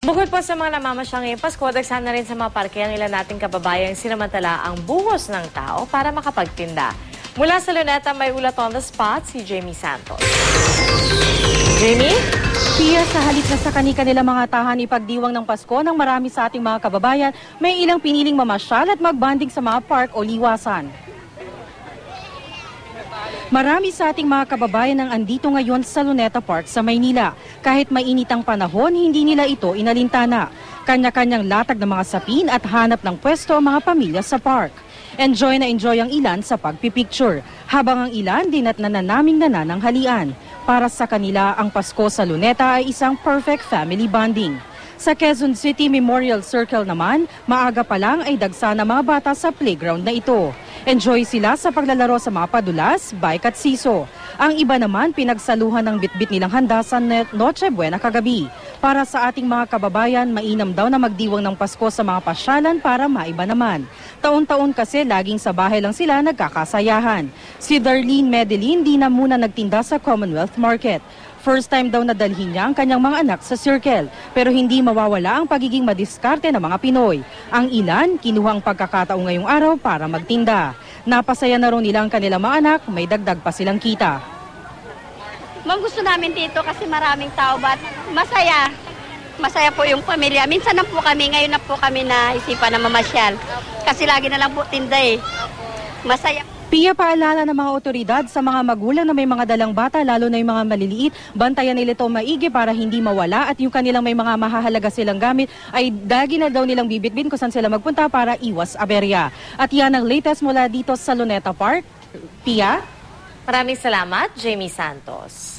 Bukod po sa mga namamasyang ngayong Pasko, dagsa na rin sa mga parke ang ilan nating kababayang sinamantala ang buhos ng tao para makapagtinda. Mula sa Luneta, may ulat on the spot si Jamie Santos. Jamie? Pia, sa halip na sa kani-kanila mga tahan ipagdiwang ng Pasko ng marami sa ating mga kababayan, may ilang piniling mamasyal at magbanding sa mga park o liwasan. Marami sa ating mga kababayan ang andito ngayon sa Luneta Park sa Maynila. Kahit mainit ang panahon, hindi nila ito inalintana. Kanya-kanyang latag ng mga sapin at hanap ng pwesto ang mga pamilya sa park. Enjoy na enjoy ang ilan sa pagpipicture, habang ang ilan din at nananaming nanananghalian. Para sa kanila, ang Pasko sa Luneta ay isang perfect family bonding. Sa Quezon City Memorial Circle naman, maaga pa lang ay dagsa na mga bata sa playground na ito. Enjoy sila sa paglalaro sa mga padulas, bike at siso. Ang iba naman pinagsaluhan ng bitbit nilang handa sa Noche Buena kagabi. Para sa ating mga kababayan, mainam daw na magdiwang ng Pasko sa mga pasyalan para maiba naman. Taon-taon kasi laging sa bahay lang sila nagkakasayahan. Si Darlene Medellin di na muna nagtinda sa Commonwealth Market. First time daw nadalhin niya ang kanyang mga anak sa circle, pero hindi mawawala ang pagiging madiskarte ng mga Pinoy. Ang ilan, kinuha ang pagkakataon ngayong araw para magtinda. Napasaya na rin nila ang kanilang mga anak, may dagdag pa silang kita. Ma'am, gusto namin dito kasi maraming tao, but masaya. Masaya po yung pamilya. Minsan na po kami, ngayon na po kami na isipan na mamasyal. Kasi lagi na lang po tinda eh. Masaya. Pia, paalala ng mga otoridad sa mga magulang na may mga dalang bata, lalo na yung mga maliliit, bantayan nila ito maigi para hindi mawala at yung kanilang may mga mahahalaga silang gamit ay lagi na daw nilang bibitbin kung saan sila magpunta para iwas aberya. At yan ang latest mula dito sa Luneta Park. Pia? Maraming salamat, Jamie Santos.